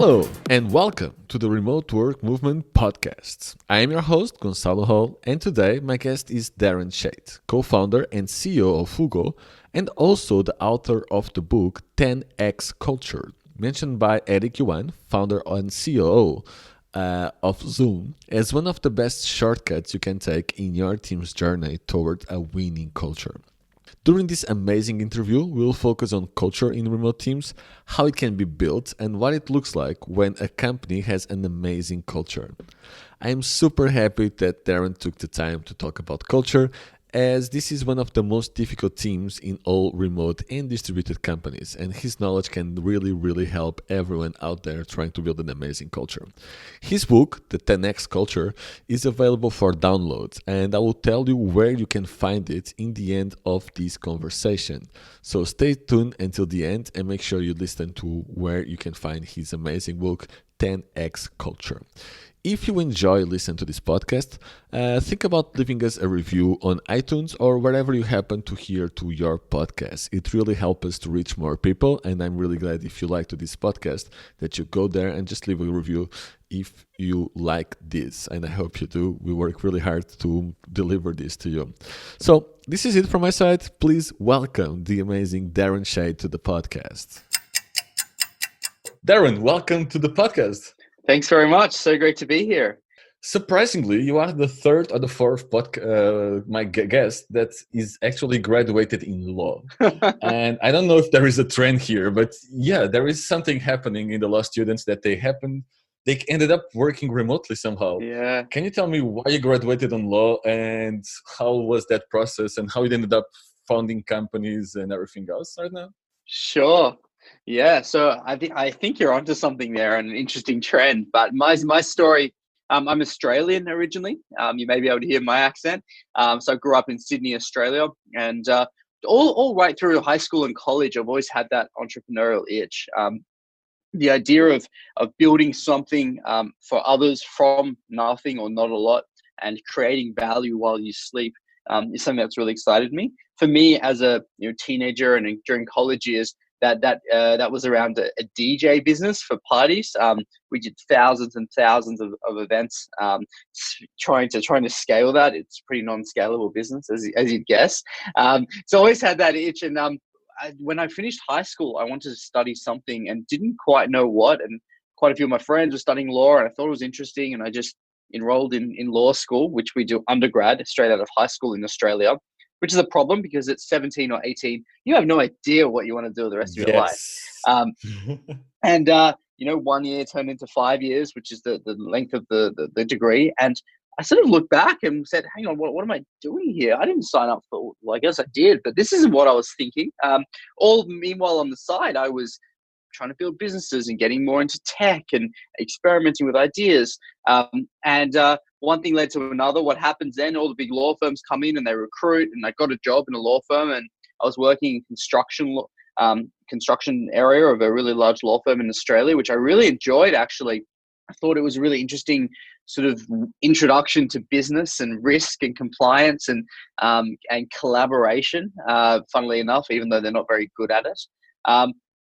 Hello, and welcome to the Remote Work Movement podcast. I am your host, Gonçalo Hall, and today my guest is Darren Chait, co-founder and CEO of Hugo, and also the author of the book 10x Culture, mentioned by Eric Yuan, founder and COO of Zoom, as one of the best shortcuts you can take in your team's journey toward a winning culture. During this amazing interview, we will focus on culture in remote teams, how it can be built, and what it looks like when a company has an amazing culture. I am super happy that Darren took the time to talk about culture, as this is one of the most difficult themes in all remote and distributed companies, and his knowledge can really help everyone out there trying to build an amazing culture. His book, The 10x Culture, is available for download, and I will tell you where you can find it in the end of this conversation. So stay tuned until the end and make sure you listen to where you can find his amazing book, 10x Culture. If you enjoy listening to this podcast, think about leaving us a review on iTunes or wherever you happen to hear to your podcast. It really helps us to reach more people, and I'm really glad if you like to this podcast that you go there and just leave a review if you like this, and I hope you do. We work really hard to deliver this to you. So this is it from my side. Please welcome the amazing Darren Chait to the podcast. Darren, welcome to the podcast. Thanks very much. So great to be here. Surprisingly, you are the third or the fourth my guest that is actually graduated in law. And I don't know if there is a trend here, but yeah, there is something happening in the law students that they ended up working remotely somehow. Yeah. Can you tell me why you graduated on law and how was that process and how you ended up founding companies and everything else right now? Sure. Yeah. So I think you're onto something there, and an interesting trend. But my story, I'm Australian originally. You may be able to hear my accent. So I grew up in Sydney, Australia, and all right through high school and college, I've always had that entrepreneurial itch. The idea of building something for others from nothing or not a lot, and creating value while you sleep is something that's really excited me. For me, as a teenager and during college years, that was around a DJ business for parties. We did thousands and thousands of events. Trying to scale that, it's a pretty non-scalable business, as you'd guess. So I always had that itch, and when I finished high school, I wanted to study something and didn't quite know what. And quite a few of my friends were studying law, and I thought it was interesting, and I just enrolled in law school, which we do undergrad straight out of high school in Australia, which is a problem because at 17 or 18, you have no idea what you want to do with the rest of your life. And 1 year turned into 5 years, which is the length of the degree. And I sort of looked back and said, hang on, what am I doing here? I didn't sign up for, well, I guess I did, but this isn't what I was thinking. All meanwhile, on the side, I was trying to build businesses and getting more into tech and experimenting with ideas. And one thing led to another. What happens then, all the big law firms come in and they recruit, and I got a job in a law firm, and I was working in construction area of a really large law firm in Australia, which I really enjoyed, actually. I thought it was a really interesting sort of introduction to business and risk and compliance and collaboration, funnily enough, even though they're not very good at it.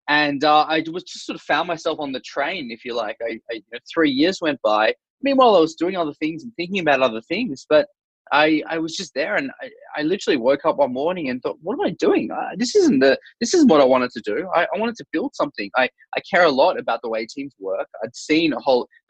And I was just sort of found myself on the train, if you like. 3 years went by. Meanwhile, I was doing other things and thinking about other things, but I was just there, and I literally woke up one morning and thought, what am I doing? This isn't what I wanted to do. I wanted to build something. I care a lot about the way teams work. I'd seen there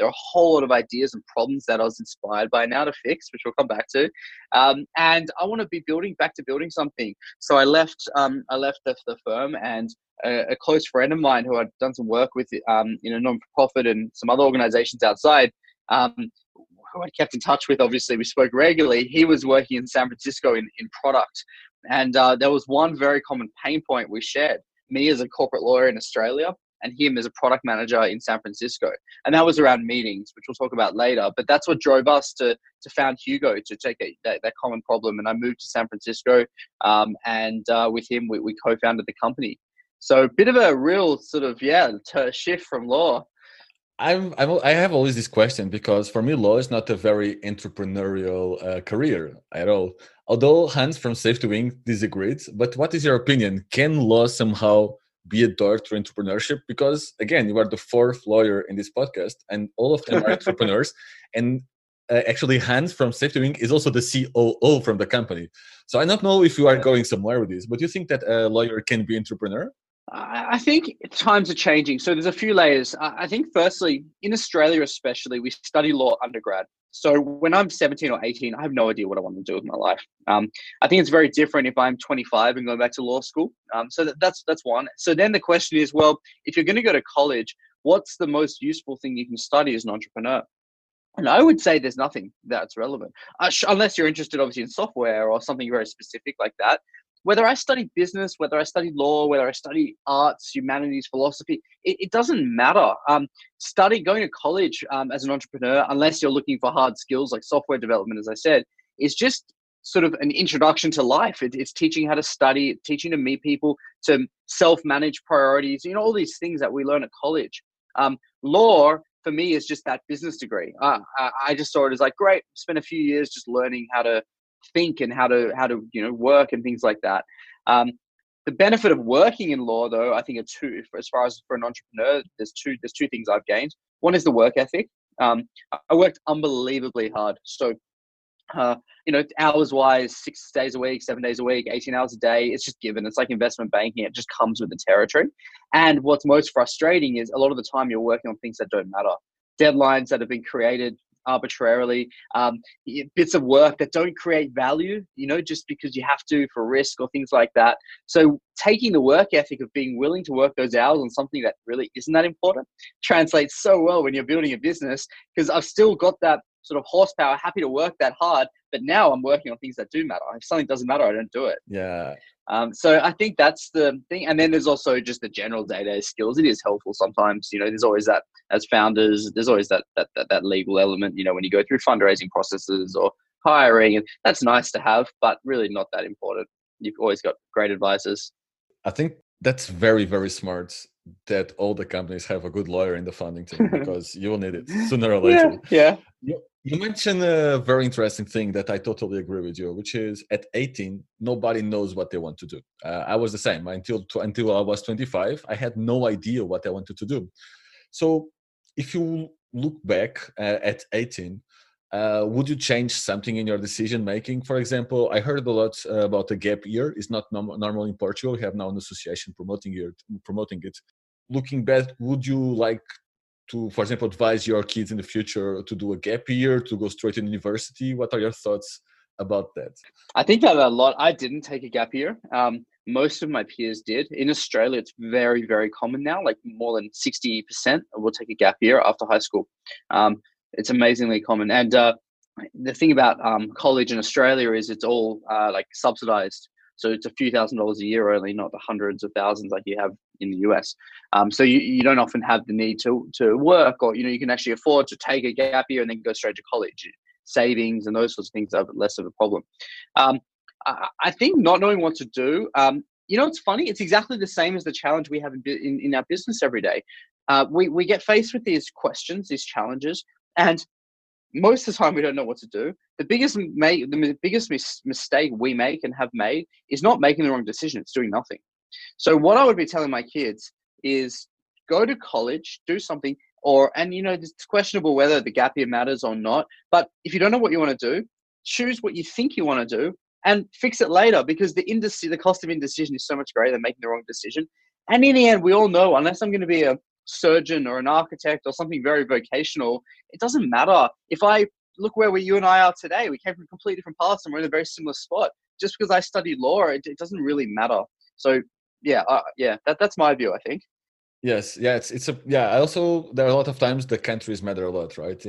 are a whole lot of ideas and problems that I was inspired by now to fix, which we'll come back to. And I want to be back to building something. So I left the firm, and a close friend of mine who I'd done some work with, non-profit and some other organizations outside, who I kept in touch with. Obviously, we spoke regularly. He was working in San Francisco in product. And there was one very common pain point we shared, me as a corporate lawyer in Australia and him as a product manager in San Francisco. And that was around meetings, which we'll talk about later. But that's what drove us to found Hugo, to take that common problem. And I moved to San Francisco, and with him, we co-founded the company. So a bit of a real sort of, shift from law. I have always this question, because for me, law is not a very entrepreneurial career at all. Although Hans from Safe to Win disagreed, but what is your opinion? Can law somehow be a door to entrepreneurship? Because again, you are the fourth lawyer in this podcast, and all of them are entrepreneurs. And actually, Hans from Safety Wing is also the COO from the company. So I don't know if you are going somewhere with this, but you think that a lawyer can be entrepreneur? I think times are changing. So there's a few layers. I think firstly, in Australia especially, we study law undergrad. So when I'm 17 or 18, I have no idea what I want to do with my life. I think it's very different if I'm 25 and going back to law school. So that's one. So then the question is, well, if you're going to go to college, what's the most useful thing you can study as an entrepreneur? And I would say there's nothing that's relevant, unless you're interested, obviously, in software or something very specific like that. Whether I study business, whether I study law, whether I study arts, humanities, philosophy, it doesn't matter. Going to college as an entrepreneur, unless you're looking for hard skills like software development, as I said, is just sort of an introduction to life. It's teaching how to study, teaching to meet people, to self-manage priorities, all these things that we learn at college. Law, for me, is just that business degree. I just saw it as like, great, spend a few years just learning how to think and how to work and things like that. The benefit of working in law, though, I think are two. As far as for an entrepreneur, there's two things I've gained. One is the work ethic. I worked unbelievably hard. So hours wise, 6 days a week, 7 days a week, 18 hours a day. It's just given. It's like investment banking. It just comes with the territory. And what's most frustrating is a lot of the time you're working on things that don't matter. Deadlines that have been created arbitrarily, bits of work that don't create value, just because you have to for risk or things like that. So taking the work ethic of being willing to work those hours on something that really isn't that important translates so well when you're building a business, because I've still got that sort of horsepower, happy to work that hard, but now I'm working on things that do matter. If something doesn't matter, I don't do it. Yeah. So I think that's the thing. And then there's also just the general day-to-day skills. It is helpful sometimes, there's always that, as founders, there's always that legal element, when you go through fundraising processes or hiring, and that's nice to have, but really not that important. You've always got great advisors. I think that's very, very smart that all the companies have a good lawyer in the founding team, because you will need it sooner or later. Yeah. You mentioned a very interesting thing that I totally agree with you, which is at 18, nobody knows what they want to do. I was the same until I was 25. I had no idea what I wanted to do. So if you look back at 18, would you change something in your decision making? For example, I heard a lot about the gap year. It's not normal in Portugal. We have now an association promoting it. Looking back, would you like to, for example, advise your kids in the future to do a gap year, to go straight to university? What are your thoughts about that? I think that a lot. I didn't take a gap year. Most of my peers did. In Australia, it's very, very common now. Like more than 60% will take a gap year after high school. It's amazingly common. And the thing about college in Australia is it's all like subsidized. So it's a few $1,000s a year only, not the hundreds of thousands like you have in the US. So you don't often have the need to work, or you can actually afford to take a gap year and then go straight to college. Savings and those sorts of things are less of a problem. I think not knowing what to do, it's funny. It's exactly the same as the challenge we have in our business every day. We get faced with these questions, these challenges, and most of the time we don't know what to do. The biggest mistake we make and have made is not making the wrong decision. It's doing nothing. So what I would be telling my kids is go to college, do something, it's questionable whether the gap year matters or not. But if you don't know what you want to do, choose what you think you want to do and fix it later, because the cost of indecision is so much greater than making the wrong decision. And in the end, we all know, unless I'm going to be a surgeon or an architect or something very vocational, it doesn't matter. If I look where you and I are today, we came from completely different paths and we're in a very similar spot. Just because I studied law, it doesn't really matter. So that's my view, I think. Yes, yeah, I also, there are a lot of times the countries matter a lot, right?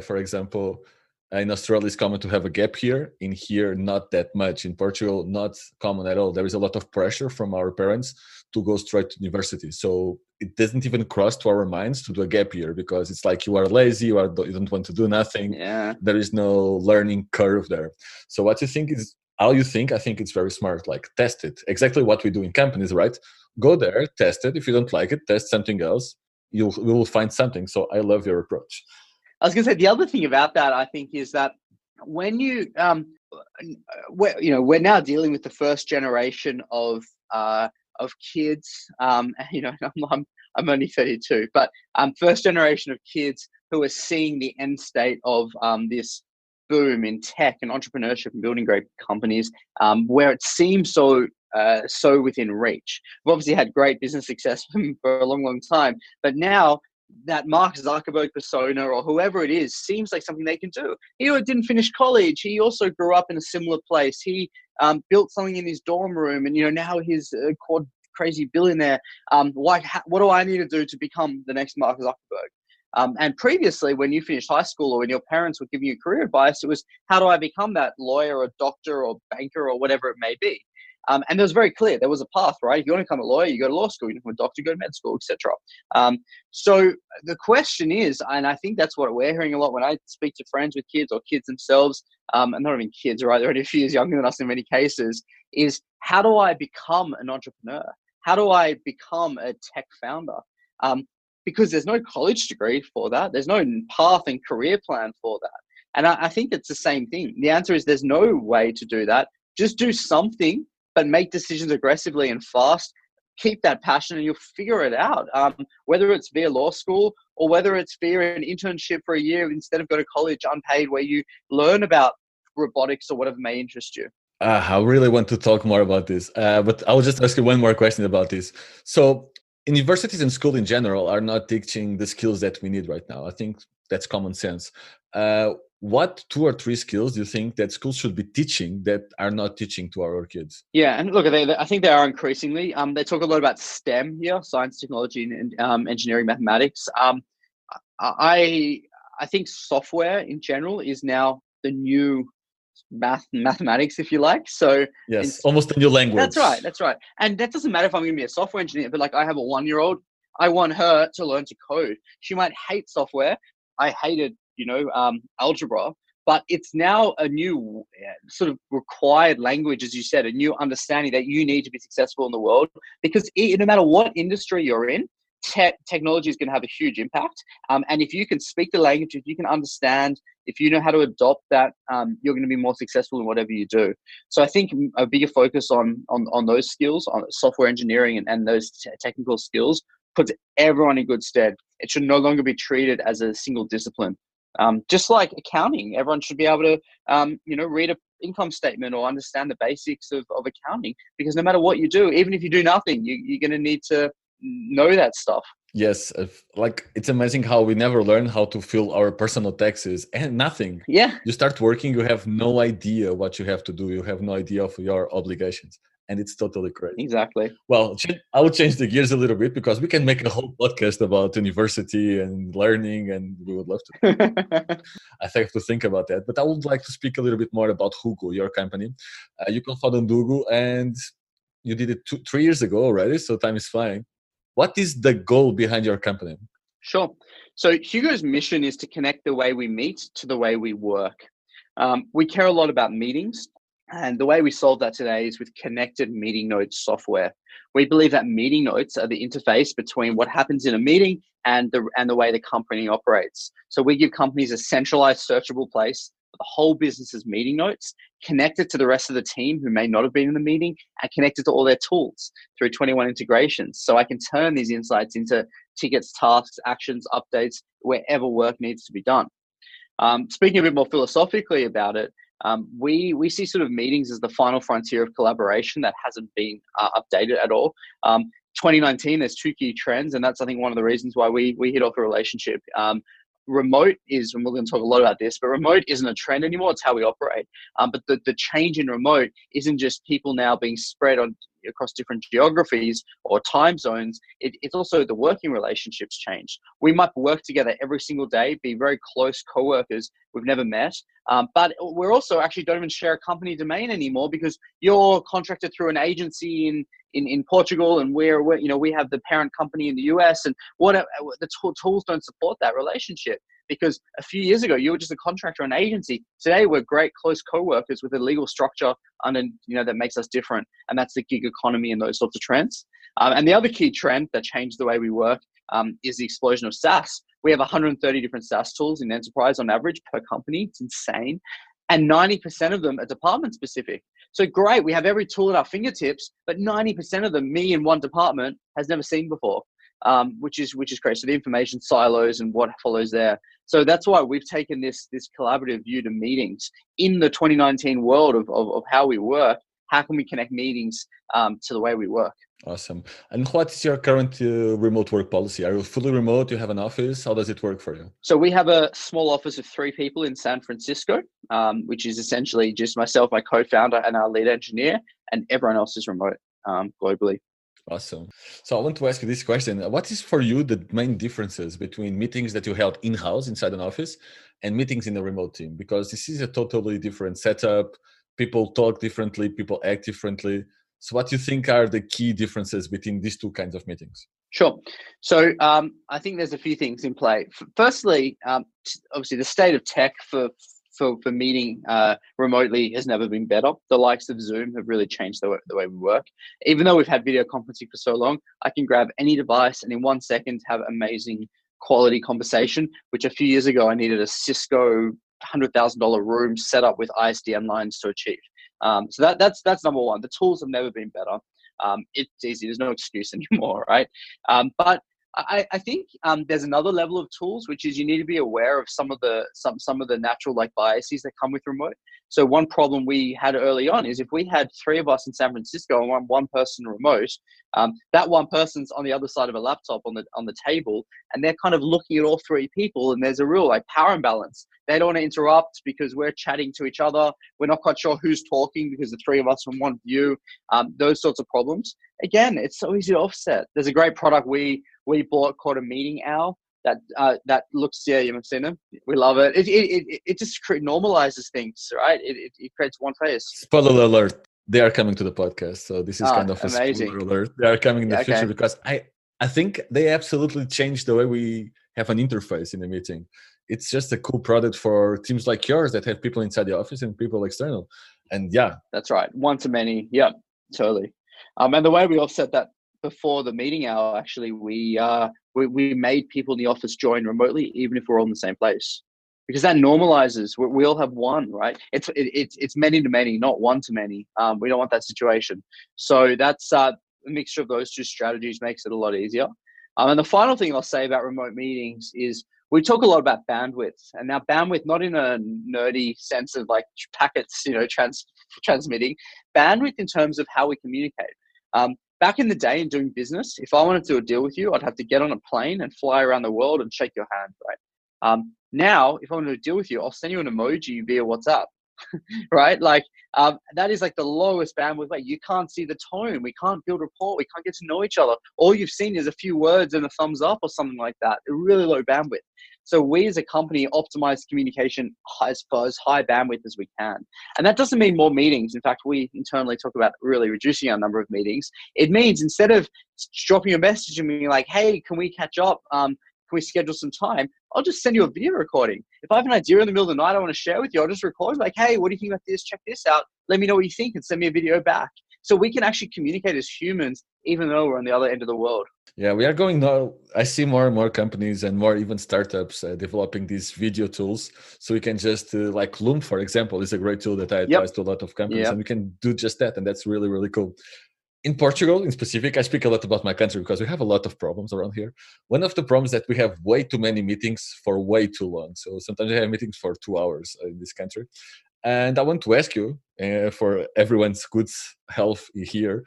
For example, in Australia, it's common to have a gap year. In here, not that much. In Portugal, not common at all. There is a lot of pressure from our parents to go straight to university. So it doesn't even cross to our minds to do a gap year, because it's like you are lazy, you don't want to do nothing. Yeah. There is no learning curve there. So what you think is, how you think, I think it's very smart. Like, test it. Exactly what we do in companies, right? Go there, test it. If you don't like it, test something else. We will find something. So I love your approach. I was going to say, the other thing about that, I think, is that when we're now dealing with the first generation of of kids. I'm only 32, but first generation of kids who are seeing the end state of this boom in tech and entrepreneurship and building great companies, where it seems so within reach. We've obviously had great business success for a long time, but now that Mark Zuckerberg persona or whoever it is seems like something they can do. He didn't finish college. He also grew up in a similar place. He built something in his dorm room, and now he's a crazy billionaire. What do I need to do to become the next Mark Zuckerberg? And previously, when you finished high school or when your parents were giving you career advice, it was, how do I become that lawyer or doctor or banker or whatever it may be? And it was very clear. There was a path, right? If you want to become a lawyer, you go to law school. You become a doctor, you go to med school, etc. So the question is, and I think that's what we're hearing a lot when I speak to friends with kids or kids themselves, and not even kids, right? They're already a few years younger than us in many cases, is how do I become an entrepreneur? How do I become a tech founder? Because there's no college degree for that. There's no path and career plan for that. And I think it's the same thing. The answer is there's no way to do that. Just do something, but make decisions aggressively and fast. Keep that passion and you'll figure it out. Whether it's via law school or whether it's via an internship for a year instead of go to college unpaid, where you learn about robotics or whatever may interest you. I really want to talk more about this, but I'll just ask you one more question about this. So universities and school in general are not teaching the skills that we need right now. I think that's common sense. What 2 or 3 skills do you think that schools should be teaching that are not teaching to our kids? Yeah, and look, I think they are increasingly. They talk a lot about STEM here: science, technology, and engineering, mathematics. I think software in general is now the new mathematics, if you like. So yes, almost a new language. That's right. And that doesn't matter if I'm going to be a software engineer, but like I have a 1-year-old, I want her to learn to code. She might hate software. I hated, algebra, but it's now a new sort of required language, as you said, a new understanding that you need to be successful in the world, because no matter what industry you're in, technology is going to have a huge impact. And if you can speak the language, if you can understand, if you know how to adopt that, you're going to be more successful in whatever you do. So I think a bigger focus on those skills, on software engineering and those technical skills, puts everyone in good stead. It should no longer be treated as a single discipline. Just like accounting, everyone should be able to, read an income statement or understand the basics of accounting, because no matter what you do, even if you do nothing, you're going to need to know that stuff. Yes, like it's amazing how we never learn how to fill our personal taxes and nothing. Yeah. You start working, you have no idea what you have to do. You have no idea of your obligations. And it's totally crazy. Exactly. Well, I will change the gears a little bit, because we can make a whole podcast about university and learning, and we would love to. I have to think about that. But I would like to speak a little bit more about Hugo, your company. You co-founded Hugo, and you did it 3 years ago already, so time is flying. What is the goal behind your company? Sure. So Hugo's mission is to connect the way we meet to the way we work. We care a lot about meetings. And the way we solve that today is with connected meeting notes software. We believe that meeting notes are the interface between what happens in a meeting and the way the company operates. So we give companies a centralized, searchable place for the whole business's meeting notes, connected to the rest of the team who may not have been in the meeting, and connected to all their tools through 21 integrations. So I can turn these insights into tickets, tasks, actions, updates, wherever work needs to be done. Speaking a bit more philosophically about it, we see sort of meetings as the final frontier of collaboration that hasn't been updated at all. 2019, there's 2 key trends, and that's, I think, one of the reasons why we hit off a relationship. Remote is, and we're going to talk a lot about this, but remote isn't a trend anymore. It's how we operate. But the change in remote isn't just people now being spread across different geographies or time zones. It's also the working relationships change. We might work together every single day, be very close co-workers we've never met, but we're also actually don't even share a company domain anymore, because you're contracted through an agency in Portugal, and we have the parent company in the US, and the tools don't support that relationship, because a few years ago you were just a contractor or an agency. Today we're great close co-workers with a legal structure that makes us different, and that's the gig economy and those sorts of trends. And the other key trend that changed the way we work is the explosion of SaaS. We have 130 different SaaS tools in enterprise on average per company. It's insane. And 90% of them are department specific. So great, we have every tool at our fingertips, but 90% of them, me in one department, has never seen before, which is great. So the information silos and what follows there. So that's why we've taken this collaborative view to meetings in the 2019 world of how we work. How can we connect meetings to the way we work? Awesome. And what is your current remote work policy? Are you fully remote? Do you have an office? How does it work for you? So we have a small office of 3 people in San Francisco, which is essentially just myself, my co-founder, and our lead engineer, and everyone else is remote globally. Awesome. So I want to ask you this question. What is for you the main differences between meetings that you held in-house inside an office and meetings in a remote team? Because this is a totally different setup. People talk differently, people act differently. So what do you think are the key differences between these two kinds of meetings? Sure. So I think there's a few things in play. Firstly, obviously the state of tech for meeting remotely has never been better. The likes of Zoom have really changed the way we work. Even though we've had video conferencing for so long, I can grab any device and in 1 second have amazing quality conversation, which a few years ago I needed a Cisco $100,000 room set up with ISDN lines to achieve. So that's number one. The tools have never been better. It's easy. There's no excuse anymore, right? But I think there's another level of tools, which is you need to be aware of some of the natural like biases that come with remote. So one problem we had early on is if we had 3 of us in San Francisco and one person remote, that one person's on the other side of a laptop on the table, and they're kind of looking at all 3 people, and there's a real like power imbalance. They don't want to interrupt because we're chatting to each other. We're not quite sure who's talking because the 3 of us from one view. Those sorts of problems. Again, it's so easy to offset. There's a great product we bought called a meeting owl that looks, yeah, you've seen them. We love it. It just normalizes things, right? It creates one face. Spoiler alert, they are coming to the podcast. So this is kind of a amazing. spoiler alert. They are coming in the future Okay. because I think they absolutely changed the way we have an interface in the meeting. It's just a cool product for teams like yours that have people inside the office and people external. And yeah. That's right. One to many. Yep, totally. And the way we offset that before the meeting hour, actually, we made people in the office join remotely, even if we're all in the same place, because that normalizes. We all have one, right? It's many to many, not one to many. We don't want that situation. So that's a mixture of those 2 strategies makes it a lot easier. And the final thing I'll say about remote meetings is we talk a lot about bandwidth, and now bandwidth, not in a nerdy sense of like packets, transmitting, bandwidth in terms of how we communicate. Back in the day in doing business, if I wanted to do a deal with you, I'd have to get on a plane and fly around the world and shake your hand, right? Now, if I want to do a deal with you, I'll send you an emoji via WhatsApp, right? Like that is like the lowest bandwidth. Like you can't see the tone. We can't build rapport. We can't get to know each other. All you've seen is a few words and a thumbs up or something like that. A really low bandwidth. So we as a company optimize communication as far as high bandwidth as we can. And that doesn't mean more meetings. In fact, we internally talk about really reducing our number of meetings. It means instead of dropping a message and being like, hey, can we catch up? Can we schedule some time? I'll just send you a video recording. If I have an idea in the middle of the night I want to share with you, I'll just record like, hey, what do you think about this? Check this out. Let me know what you think and send me a video back. So we can actually communicate as humans, even though we're on the other end of the world. Yeah, we are going now. I see more and more companies and more even startups developing these video tools. So we can just like Loom, for example, is a great tool that I advise to a lot of companies, and we can do just that. And that's really, really cool. In Portugal, in specific, I speak a lot about my country because we have a lot of problems around here. One of the problems is that we have way too many meetings for way too long. So sometimes we have meetings for 2 hours in this country. And I want to ask you, for everyone's good health here,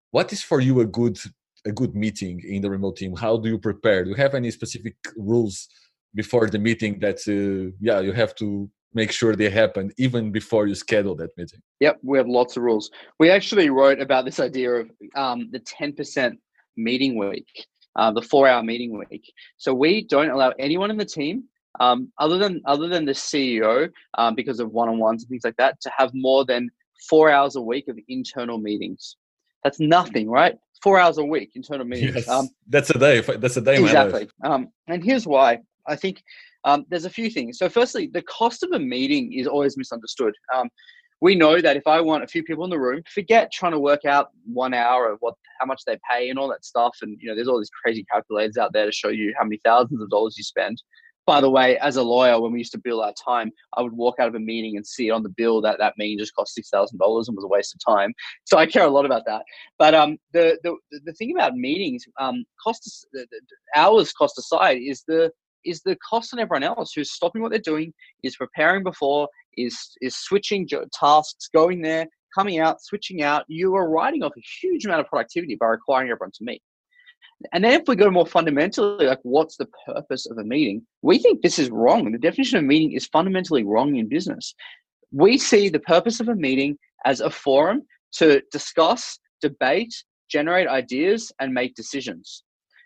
what is for you a good meeting in the remote team? How do you prepare? Do you have any specific rules before the meeting that you have to make sure they happen even before you schedule that meeting? Yep, we have lots of rules. We actually wrote about this idea of the 10% meeting week, the 4-hour meeting week. So we don't allow anyone in the team, other than the CEO, because of one-on-ones and things like that, to have more than 4 hours a week of internal meetings. That's nothing, right? 4 hours a week, internal meetings. Yes, that's a day. That's a day. Exactly. And here's why. I think there's a few things. So firstly, the cost of a meeting is always misunderstood. We know that if I want a few people in the room, forget trying to work out 1 hour of how much they pay and all that stuff. And, there's all these crazy calculators out there to show you how many thousands of dollars you spend. By the way, as a lawyer, when we used to bill our time, I would walk out of a meeting and see on the bill that that meeting just cost $6,000 and was a waste of time. So I care a lot about that. But the thing about meetings, hours cost aside, is the cost on everyone else who's stopping what they're doing, is preparing before, is switching tasks, going there, coming out, switching out. You are writing off a huge amount of productivity by requiring everyone to meet. And then if we go more fundamentally, like what's the purpose of a meeting? We think this is wrong. The definition of meeting is fundamentally wrong in business. We see the purpose of a meeting as a forum to discuss, debate, generate ideas, and make decisions.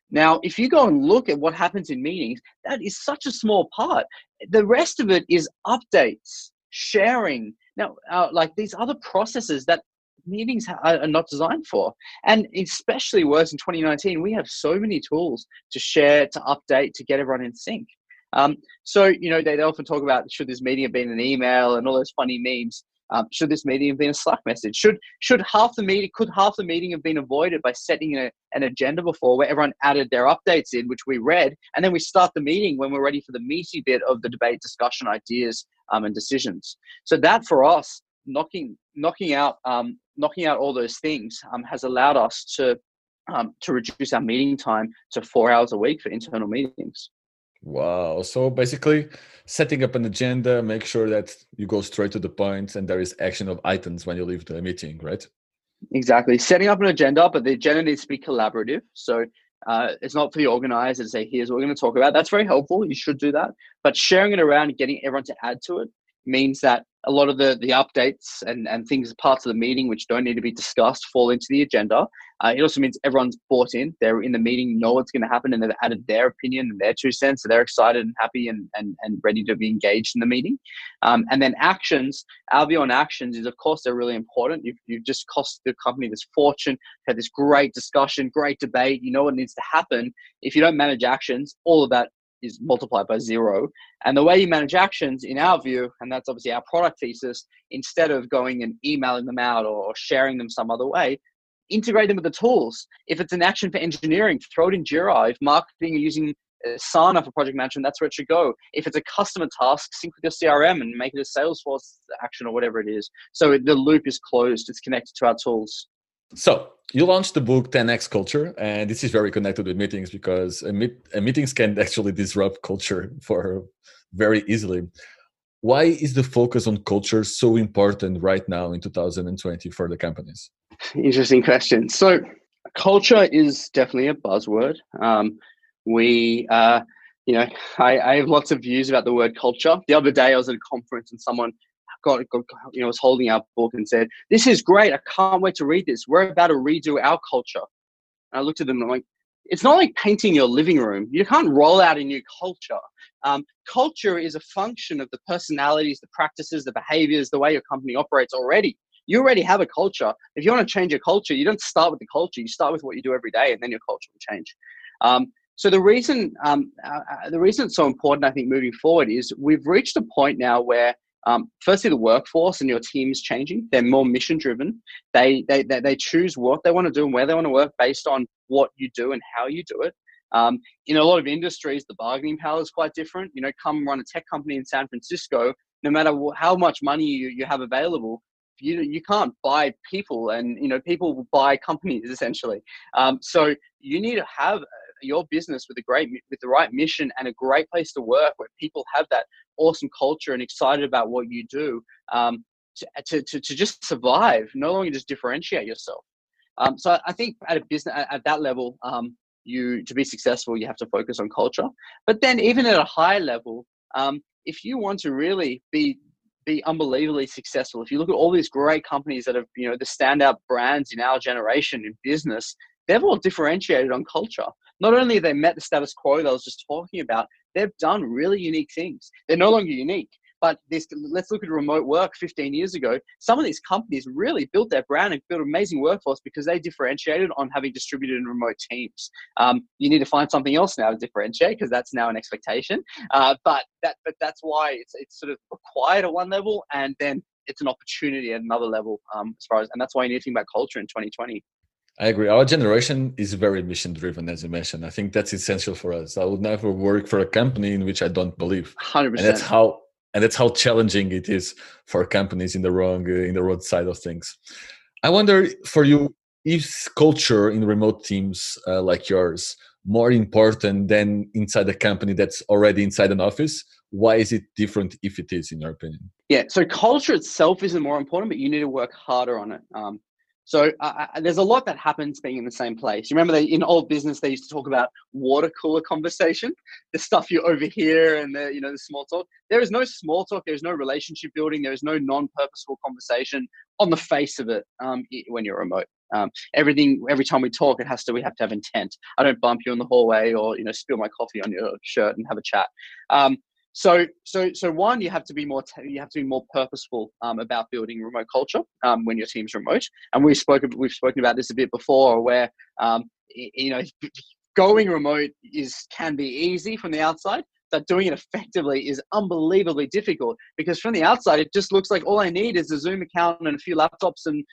Now, if you go and look at what happens in meetings, that is such a small part. The rest of it is updates, sharing. Now, like these other processes that meetings are not designed for. And especially worse in 2019, we have so many tools to share, to update, to get everyone in sync. So, they often talk about, should this meeting have been an email and all those funny memes? Should this meeting have been a Slack message? Could half the meeting have been avoided by setting an agenda before where everyone added their updates in, which we read, and then we start the meeting when we're ready for the meaty bit of the debate, discussion, ideas, and decisions. So that for us, knocking out all those things has allowed us to reduce our meeting time to 4 hours a week for internal meetings. Wow. So basically setting up an agenda, make sure that you go straight to the point and there is action of items when you leave the meeting, right? Exactly. Setting up an agenda, but the agenda needs to be collaborative. So it's not for the organizer to say, here's what we're going to talk about. That's very helpful. You should do that. But sharing it around and getting everyone to add to it means that a lot of the updates and things, parts of the meeting which don't need to be discussed, fall into the agenda. It also means everyone's bought in. They're in the meeting, know what's going to happen, and they've added their opinion and their 2 cents. So they're excited and happy and ready to be engaged in the meeting. And then actions, our view on actions is, of course, they're really important. You've just cost the company this fortune, had this great discussion, great debate. You know what needs to happen. If you don't manage actions, all of that is multiplied by 0. And the way you manage actions, in our view, and that's obviously our product thesis, instead of going and emailing them out or sharing them some other way, integrate them with the tools. If it's an action for engineering, throw it in Jira. If marketing are using Asana for project management, that's where it should go. If it's a customer task, sync with your CRM and make it a Salesforce action or whatever it is. So the loop is closed. It's connected to our tools. So you launched the book 10x Culture, and this is very connected with meetings because meetings can actually disrupt culture for very easily. Why is the focus on culture so important right now in 2020 for the companies? Interesting question. So culture is definitely a buzzword. I have lots of views about the word culture. The other day I was at a conference and someone was holding our book and said, "This is great. I can't wait to read this. We're about to redo our culture." And I looked at them and I'm like, it's not like painting your living room. You can't roll out a new culture. Culture is a function of the personalities, the practices, the behaviors, the way your company operates already. You already have a culture. If you want to change your culture, you don't start with the culture. You start with what you do every day, and then your culture will change. So the reason it's so important, I think, moving forward is we've reached a point now where firstly, the workforce and your team is changing. They're more mission driven. They choose what they want to do and where they want to work based on what you do and how you do it. In a lot of industries, the bargaining power is quite different. Come run a tech company in San Francisco, no matter how much money you have available, you can't buy people, and people will buy companies essentially. So you need to have your business with the right mission and a great place to work where people have that awesome culture and excited about what you do, to just survive, no longer just differentiate yourself. So I think at a business at that level, to be successful, you have to focus on culture. But then even at a high level, if you want to really be unbelievably successful, if you look at all these great companies that have, the standout brands in our generation in business, they've all differentiated on culture. Not only have they met the status quo that I was just talking about, they've done really unique things. They're no longer unique. But let's look at remote work 15 years ago. Some of these companies really built their brand and built an amazing workforce because they differentiated on having distributed and remote teams. You need to find something else now to differentiate because that's now an expectation. But that's why it's sort of required at one level, and then it's an opportunity at another level, and that's why you need to think about culture in 2020. I agree. Our generation is very mission driven, as you mentioned. I think that's essential for us. I would never work for a company in which I don't believe, and 100%. that's how challenging it is for companies in the road side of things. I wonder for you, is culture in remote teams like yours more important than inside a company that's already inside an office? Why is it different if it is, in your opinion? Yeah, so culture itself isn't more important, but you need to work harder on it. There's a lot that happens being in the same place. You remember in old business, they used to talk about water cooler conversation, the stuff you overhear and the small talk. There is no small talk. There's no relationship building. There is no non-purposeful conversation on the face of it when you're remote. Every time we talk, we have to have intent. I don't bump you in the hallway or spill my coffee on your shirt and have a chat. So one, you have to be more purposeful about building remote culture when your team's remote. And we've spoken about this a bit before, where going remote can be easy from the outside, but doing it effectively is unbelievably difficult, because from the outside it just looks like all I need is a Zoom account and a few laptops and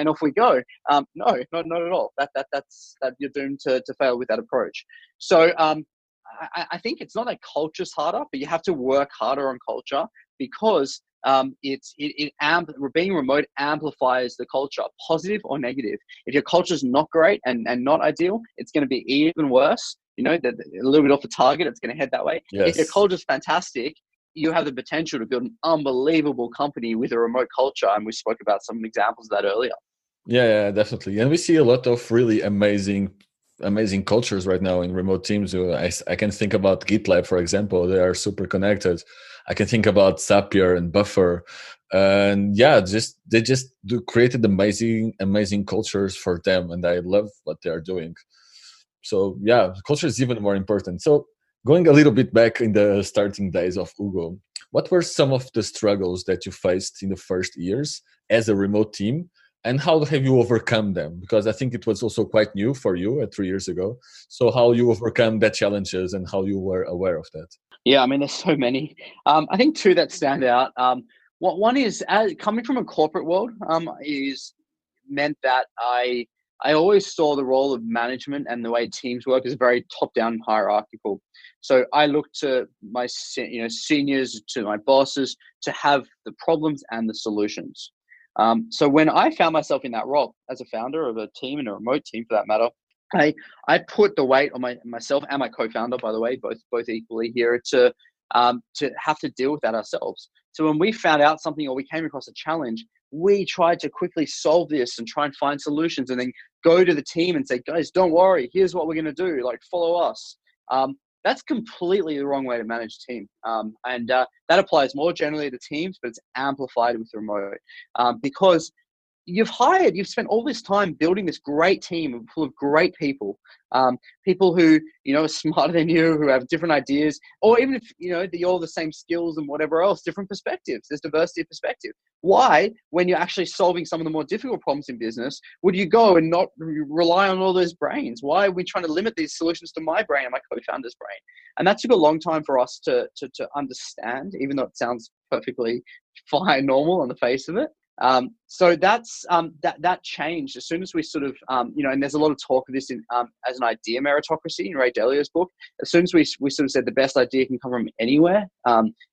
off we go. No, not at all. That's you're doomed to fail with that approach. So I think it's not that culture's harder, but you have to work harder on culture, because being remote amplifies the culture, positive or negative. If your culture's not great and not ideal, it's going to be even worse. A little bit off the target, it's going to head that way. Yes. If your culture's fantastic, you have the potential to build an unbelievable company with a remote culture. And we spoke about some examples of that earlier. Yeah, definitely. And we see a lot of really amazing cultures right now in remote teams. I can think about GitLab, for example. They are super connected. I can think about Zapier and Buffer. And they just created amazing cultures for them. And I love what they are doing. So yeah, culture is even more important. So going a little bit back in the starting days of Hugo, what were some of the struggles that you faced in the first years as a remote team? And how have you overcome them? Because I think it was also quite new for you 3 years ago. So how you overcome that challenges and how you were aware of that? Yeah, I mean, there's so many. I think two that stand out. One is, coming from a corporate world, is meant that I always saw the role of management and the way teams work as very top-down and hierarchical. So I looked to my seniors, to my bosses, to have the problems and the solutions. So when I found myself in that role as a founder of a team, and a remote team for that matter, I put the weight on myself and my co-founder, by the way, both equally here, to have to deal with that ourselves. So when we found out something or we came across a challenge, we tried to quickly solve this and try and find solutions, and then go to the team and say, guys, don't worry, here's what we're going to do, like, follow us. That's completely the wrong way to manage a team. And that applies more generally to teams, but it's amplified with remote, because you've spent all this time building this great team full of great people, people who, are smarter than you, who have different ideas, or even if, you're all the same skills and whatever else, different perspectives. There's diversity of perspective. Why, when you're actually solving some of the more difficult problems in business, would you go and not rely on all those brains? Why are we trying to limit these solutions to my brain and my co-founder's brain? And that took a long time for us to understand, even though it sounds perfectly fine, normal on the face of it. So that's that changed as soon as we sort of and there's a lot of talk of this in as an idea meritocracy in Ray Dalio's book. As soon as we sort of said the best idea can come from anywhere,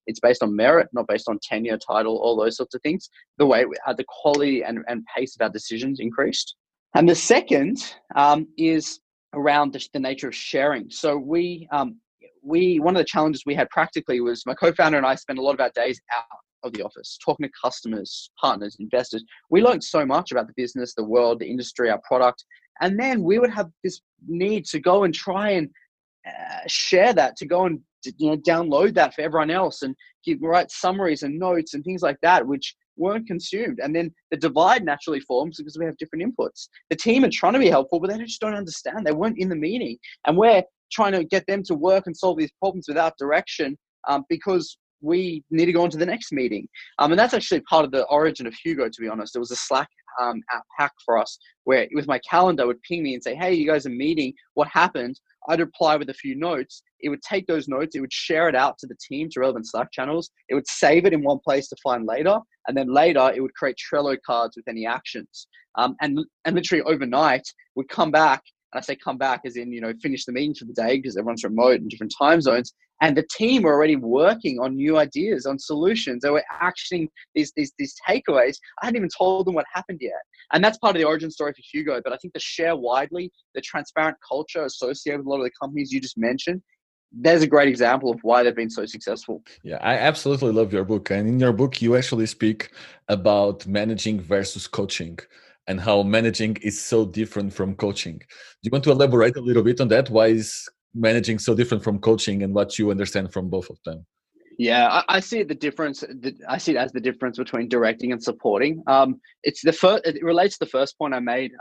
it's based on merit, not based on tenure, title, all those sorts of things. The way the quality and pace of our decisions increased. And the second is around the nature of sharing. So one of the challenges we had practically was my co-founder and I spent a lot of our days out of the office, talking to customers, partners, investors. We learned so much about the business, the world, the industry, our product. And then we would have this need to go and try and share that, to go and download that for everyone else and write summaries and notes and things like that, which weren't consumed. And then the divide naturally forms because we have different inputs. The team are trying to be helpful, but they just don't understand. They weren't in the meeting. And we're trying to get them to work and solve these problems without direction, because we need to go on to the next meeting. And that's actually part of the origin of Hugo, to be honest. It was a Slack app hack for us, where with my calendar would ping me and say, hey, you guys are meeting. What happened? I'd reply with a few notes. It would take those notes, it would share it out to the team, to relevant Slack channels. It would save it in one place to find later. And then later it would create Trello cards with any actions. And literally overnight would come back. And I say come back as in, finish the meeting for the day because everyone's remote in different time zones. And the team were already working on new ideas, on solutions. They were actioning these takeaways. I hadn't even told them what happened yet. And that's part of the origin story for Hugo. But I think the share widely, the transparent culture associated with a lot of the companies you just mentioned, there's a great example of why they've been so successful. Yeah, I absolutely love your book. And in your book, you actually speak about managing versus coaching and how managing is so different from coaching. Do you want to elaborate a little bit on that? Why is managing so different from coaching and what you understand from both of them? Yeah, I see it the difference. I see it as the difference between directing and supporting. It's the first. It relates to the first point I made.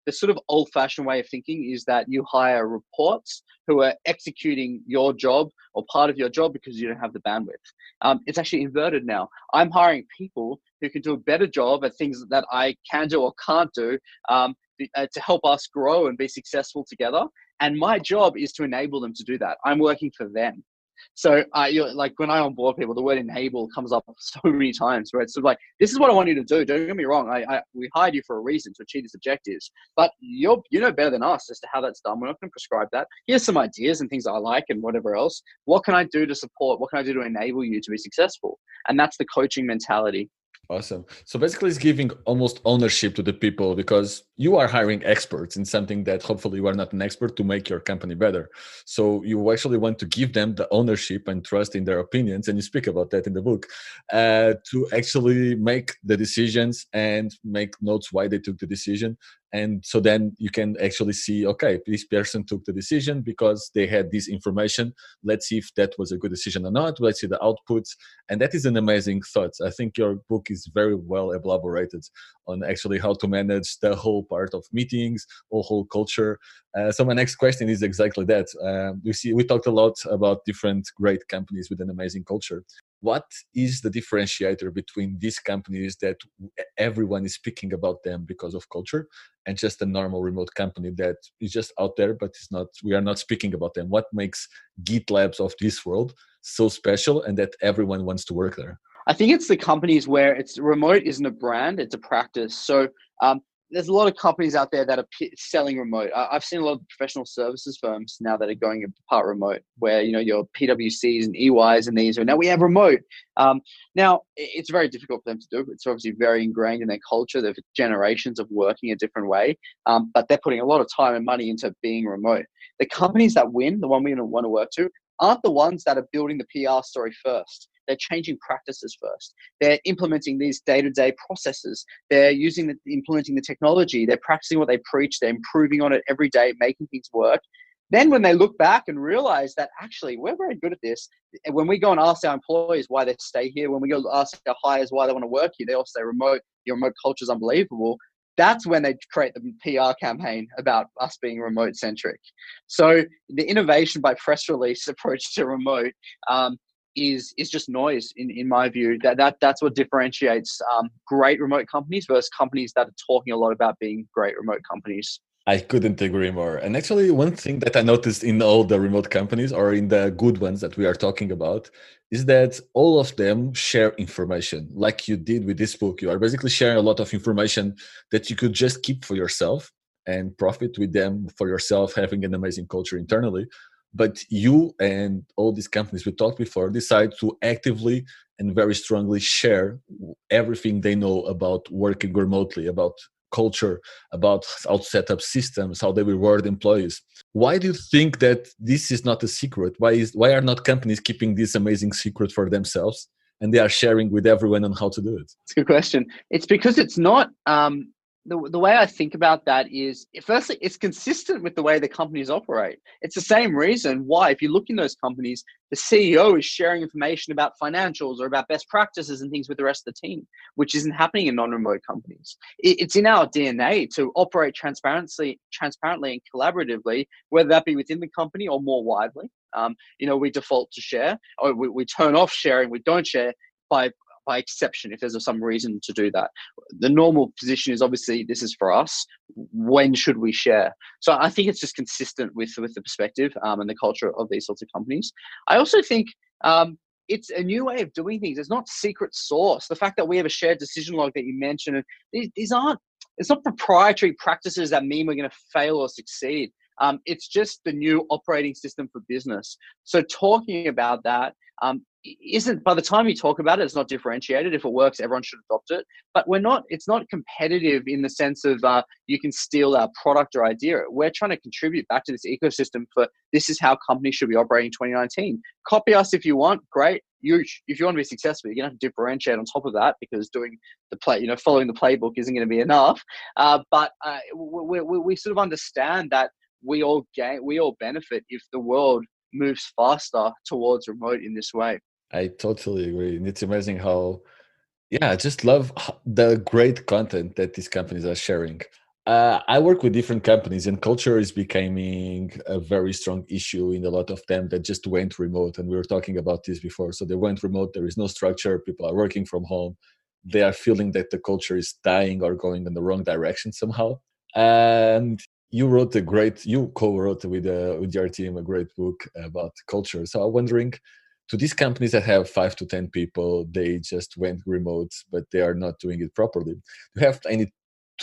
The sort of old-fashioned way of thinking is that you hire reports who are executing your job or part of your job because you don't have the bandwidth. It's actually inverted now. I'm hiring people who can do a better job at things that I can do or can't do to help us grow and be successful together. And my job is to enable them to do that. I'm working for them. So like when I onboard people, the word enable comes up so many times where it's sort of like, this is what I want you to do. Don't get me wrong. We hired you for a reason to achieve these objectives, but you know better than us as to how that's done. We're not going to prescribe that. Here's some ideas and things I like and whatever else. What can I do to support? What can I do to enable you to be successful? And that's the coaching mentality. Awesome. So basically, it's giving almost ownership to the people because you are hiring experts in something that hopefully you are not an expert to make your company better. So you actually want to give them the ownership and trust in their opinions. And you speak about that in the book to actually make the decisions and make notes why they took the decision. And so then you can actually see, okay, this person took the decision because they had this information. Let's see if that was a good decision or not. Let's see the outputs. And that is an amazing thought. I think your book is very well elaborated on actually how to manage the whole part of meetings or whole culture. So my next question is exactly that. We talked a lot about different great companies with an amazing culture. What is the differentiator between these companies that everyone is speaking about them because of culture and just a normal remote company that is just out there, but it's not, we are not speaking about them? What makes GitLabs of this world so special and that everyone wants to work there? I think it's the companies where it's remote isn't a brand, it's a practice. So there's a lot of companies out there that are selling remote. I've seen a lot of professional services firms now that are going part remote, where your PwCs and EYs and these are now we have remote. Now it's very difficult for them to do. It's obviously very ingrained in their culture. They've generations of working a different way, but they're putting a lot of time and money into being remote. The companies that win, the one we want to work to, aren't the ones that are building the PR story first. They're changing practices first. They're implementing these day-to-day processes. They're implementing the technology. They're practicing what they preach. They're improving on it every day, making things work. Then when they look back and realize that actually we're very good at this, when we go and ask our employees why they stay here, when we go ask our hires why they want to work here, they all say remote, your remote culture is unbelievable. That's when they create the PR campaign about us being remote centric. So the innovation by press release approach to remote is just noise in my view. That's what differentiates great remote companies versus companies that are talking a lot about being great remote companies. I couldn't agree more. And actually, one thing that I noticed in all the remote companies or in the good ones that we are talking about is that all of them share information like you did with this book. You are basically sharing a lot of information that you could just keep for yourself and profit with them for yourself, having an amazing culture internally. But you and all these companies we talked before decide to actively and very strongly share everything they know about working remotely, about culture, about how to set up systems, how they reward employees. Why do you think that this is not a secret? Why are not companies keeping this amazing secret for themselves and they are sharing with everyone on how to do it? It's a good question. It's because it's not the way I think about that is, firstly, it's consistent with the way the companies operate. It's the same reason why, if you look in those companies, the CEO is sharing information about financials or about best practices and things with the rest of the team, which isn't happening in non-remote companies. It's in our DNA to operate transparently and collaboratively, whether that be within the company or more widely. We default to share, or we turn off sharing. We don't share by by exception, if there's some reason to do that. The normal position is obviously this is for us. When should we share? So I think it's just consistent with the perspective and the culture of these sorts of companies. I also think it's a new way of doing things. It's not secret sauce. The fact that we have a shared decision log that you mentioned, these aren't, it's not proprietary practices that mean we're going to fail or succeed. It's just the new operating system for business. So talking about that isn't, by the time you talk about it, it's not differentiated. If it works, everyone should adopt it. But it's not competitive in the sense of you can steal our product or idea. We're trying to contribute back to this ecosystem for this is how companies should be operating in 2019. Copy us if you want, great. If you want to be successful, you're going to have to differentiate on top of that, because doing the play, following the playbook isn't going to be enough. But we sort of understand that we all benefit if the world moves faster towards remote in this way. I totally agree. And it's amazing how, I just love the great content that these companies are sharing. I work with different companies, and culture is becoming a very strong issue in a lot of them that just went remote. And we were talking about this before. So they went remote. There is no structure. People are working from home. They are feeling that the culture is dying or going in the wrong direction somehow. And you co-wrote with your team a great book about culture. So I'm wondering, to these companies that have 5 to 10 people, they just went remote, but they are not doing it properly. Do you have any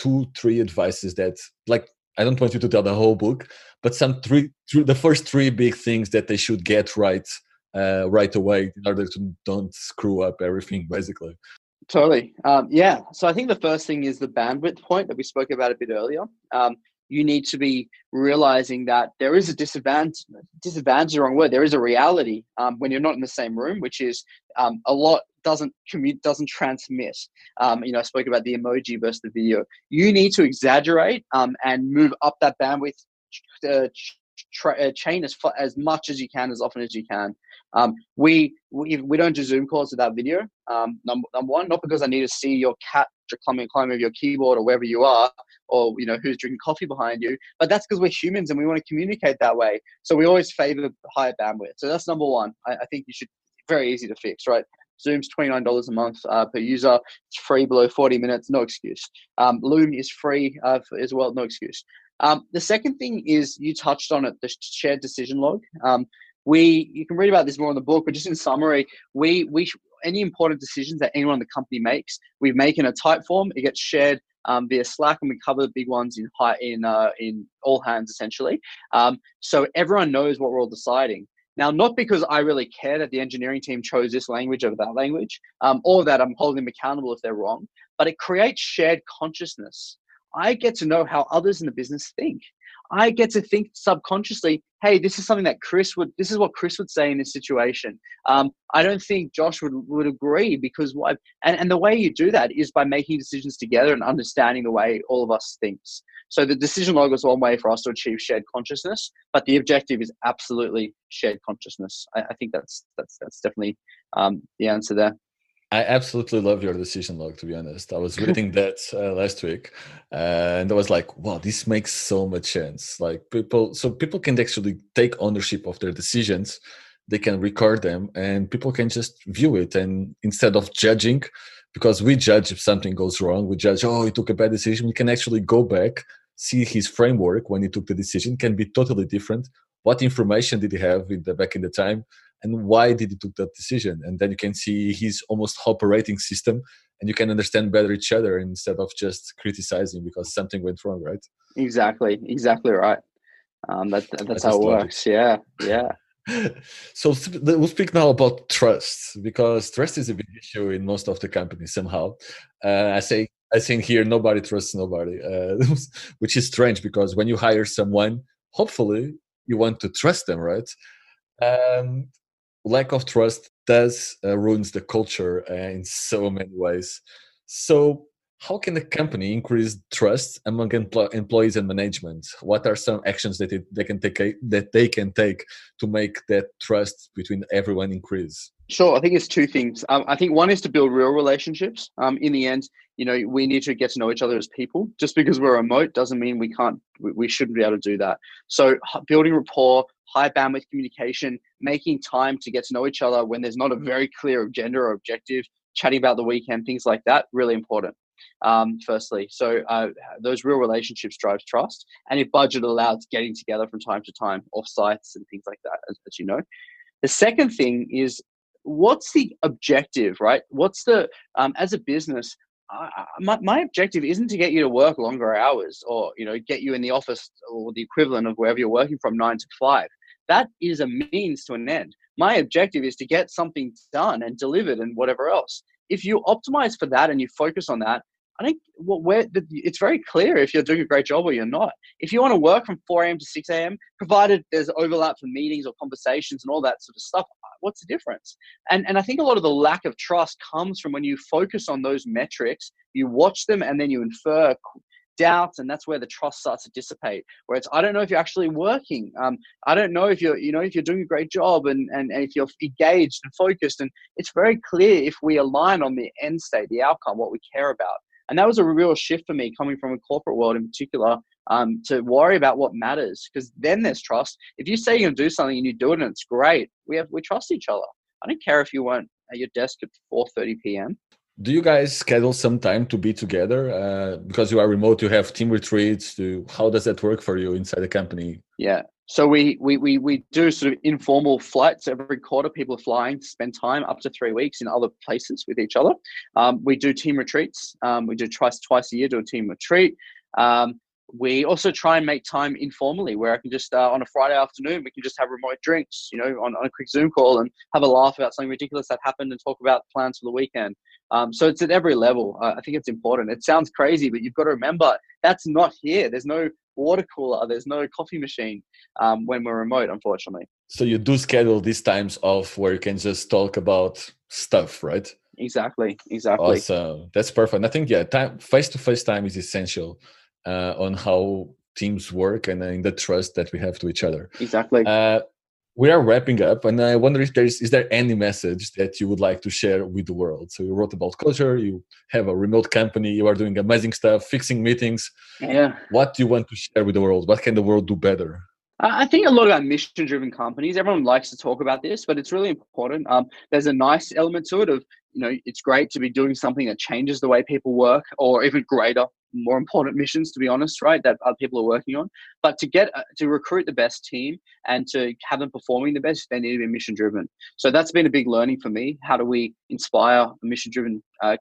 2-3 advices that, like, I don't want you to tell the whole book, but the first 3 big things that they should get right away in order to don't screw up everything, basically? Totally. So I think the first thing is the bandwidth point that we spoke about a bit earlier. You need to be realizing that there is a disadvantage is the wrong word. There is a reality when you're not in the same room, which is a lot doesn't transmit. I spoke about the emoji versus the video. You need to exaggerate and move up that bandwidth chain as much as you can, as often as you can. We don't do Zoom calls without video. Number one, not because I need to see your cat climbing over your keyboard or wherever you are, or who's drinking coffee behind you, but that's because we're humans and we want to communicate that way. So we always favor higher bandwidth. So that's number one. I think you should. Very easy to fix, right? Zoom's $29 a month per user. It's free below 40 minutes, no excuse. Loom is free as well, no excuse. The second thing is, you touched on it, the shared decision log. You can read about this more in the book, but just in summary, any important decisions that anyone in the company makes, we make in a type form. It gets shared via Slack, and we cover the big ones in all hands essentially. So everyone knows what we're all deciding. Now, not because I really care that the engineering team chose this language over that language, or that I'm holding them accountable if they're wrong, but it creates shared consciousness. I get to know how others in the business think. I get to think subconsciously, hey, this is what Chris would say in this situation. I don't think Josh would agree, because why? And the way you do that is by making decisions together and understanding the way all of us thinks. So the decision log is one way for us to achieve shared consciousness, but the objective is absolutely shared consciousness. I think that's definitely the answer there. I absolutely love your decision log, to be honest. I was reading that last week, and I was like, wow, this makes so much sense. Like, people can actually take ownership of their decisions. They can record them, and people can just view it. And instead of judging, because we judge if something goes wrong, we judge, oh, he took a bad decision. We can actually go back, see his framework when he took the decision can be totally different. What information did he have back in the time? And why did he took that decision? And then you can see his almost operating system, and you can understand better each other instead of just criticizing because something went wrong, right? Exactly right. That's how it works. Yeah. So we'll speak now about trust, because trust is a big issue in most of the companies somehow. I think here nobody trusts nobody, which is strange, because when you hire someone, hopefully you want to trust them, right? Um, Lack of trust does ruins the culture in so many ways. So how can a company increase trust among employees and management? What are some actions that they can take to make that trust between everyone increase? Sure. I think it's two things. I think one is to build real relationships. In the end, we need to get to know each other as people. Just because we're remote doesn't mean we shouldn't be able to do that. So building rapport, high bandwidth communication, making time to get to know each other when there's not a very clear agenda or objective, chatting about the weekend, things like that, really important. Firstly, so those real relationships drives trust, and if budget allows, getting together from time to time, off sites and things like that, as you know. The second thing is, what's the objective, right? What's the as a business, my objective isn't to get you to work longer hours, or get you in the office or the equivalent of wherever you're working from 9 to 5. That is a means to an end. My objective is to get something done and delivered and whatever else. If you optimize for that and you focus on that, I think it's very clear if you're doing a great job or you're not. If you want to work from 4 a.m. to 6 a.m., provided there's overlap for meetings or conversations and all that sort of stuff, what's the difference? And I think a lot of the lack of trust comes from when you focus on those metrics, you watch them, and then you infer doubts, and that's where the trust starts to dissipate. Where it's, I don't know if you're actually working. I don't know if you're, if you're doing a great job, and if you're engaged and focused. And it's very clear if we align on the end state, the outcome, what we care about. And that was a real shift for me, coming from a corporate world in particular, to worry about what matters, because then there's trust. If you say you're going to do something and you do it and it's great, we trust each other. I don't care if you weren't at your desk at 4:30 p.m. Do you guys schedule some time to be together? Because you are remote, you have team retreats. How does that work for you inside the company? Yeah. So we do sort of informal flights every quarter. People are flying to spend time up to 3 weeks in other places with each other. We do team retreats. We do twice a year do a team retreat. We also try and make time informally, where I can just on a Friday afternoon, we can just have remote drinks, on a quick Zoom call, and have a laugh about something ridiculous that happened and talk about plans for the weekend. So it's at every level. I think it's important. It sounds crazy, but you've got to remember that's not here. There's no water cooler. There's no coffee machine when we're remote, unfortunately. So you do schedule these times off where you can just talk about stuff, right? Exactly. Awesome. That's perfect. And I think, face-to-face time is essential on how teams work and in the trust that we have to each other. Exactly. We are wrapping up, and I wonder if is there any message that you would like to share with the world? So you wrote about culture, you have a remote company, you are doing amazing stuff, fixing meetings. Yeah. What do you want to share with the world? What can the world do better? I think a lot about mission-driven companies. Everyone likes to talk about this, but it's really important. There's a nice element to it of, it's great to be doing something that changes the way people work, or even greater, more important missions, to be honest, right, that other people are working on. But to recruit the best team and to have them performing the best, they need to be mission-driven. So that's been a big learning for me. How do we inspire a mission-driven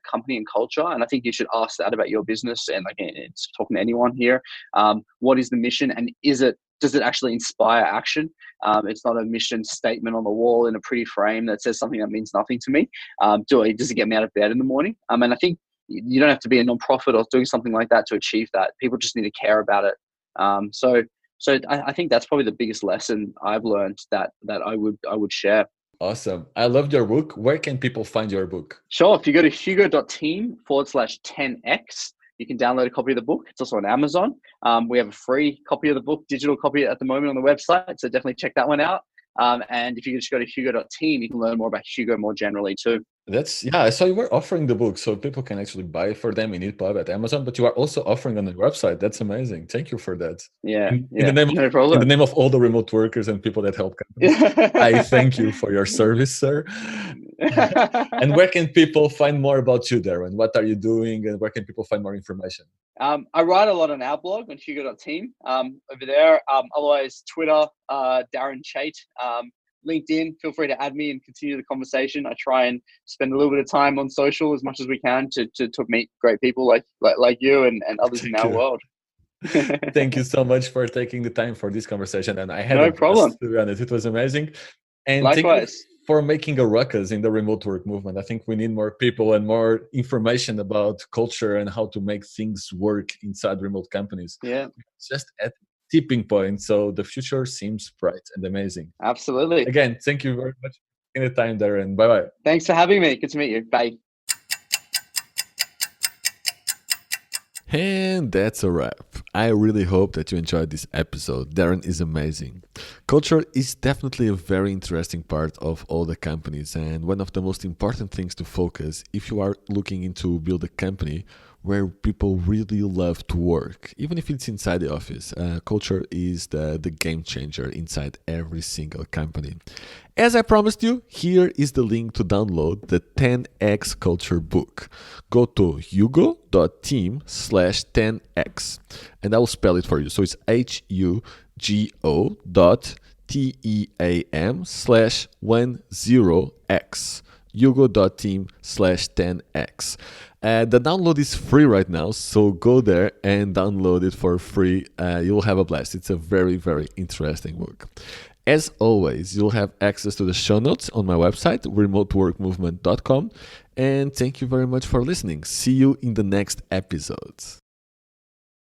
company and culture? And I think you should ask that about your business. And it's talking to anyone here. What is the mission, and does it actually inspire action? It's not a mission statement on the wall in a pretty frame that says something that means nothing to me. Does it get me out of bed in the morning? And I think you don't have to be a non-profit or doing something like that to achieve that. People just need to care about it. So I think that's probably the biggest lesson I've learned that I would share. Awesome. I loved your book. Where can people find your book? Sure. If you go to Hugo.team /10x, you can download a copy of the book. It's also on Amazon. We have a free copy of the book, digital copy at the moment on the website. So definitely check that one out. And if you just go to Hugo.team, you can learn more about Hugo more generally too. I saw you were offering the book, so people can actually buy it for them in EPUB at Amazon, but you are also offering on the website. That's amazing. Thank you for that. In the name of all the remote workers and people that help companies, I thank you for your service, sir. And where can people find more about you, Darren? What are you doing, and where can people find more information? I write a lot on our blog on Hugo.team over there. Otherwise, Twitter, Darren Chait. LinkedIn, feel free to add me and continue the conversation. I try and spend a little bit of time on social as much as we can to meet great people like you and others in our world. Thank you so much for taking the time for this conversation. And I had no problem. To be honest, it was amazing. And likewise. Thank you for making a ruckus in the remote work movement. I think we need more people and more information about culture and how to make things work inside remote companies. Yeah. Just at tipping point, so the future seems bright and amazing. Absolutely. Again, thank you very much for taking the time, Darren. Bye-bye. Thanks for having me. Good to meet you. Bye. And that's a wrap. I really hope that you enjoyed this episode. Darren is amazing. Culture is definitely a very interesting part of all the companies, and one of the most important things to focus if you are looking into build a company where people really love to work, even if it's inside the office. Culture is the game changer inside every single company. As I promised you, here is the link to download the 10x Culture book. Go to Hugo.team/10x, and I will spell it for you. So it's HUGO.TEAM/10x. Hugo.team/10x. The download is free right now, so go there and download it for free. You'll have a blast. It's a very, very interesting book. As always, you'll have access to the show notes on my website, remoteworkmovement.com. And thank you very much for listening. See you in the next episodes.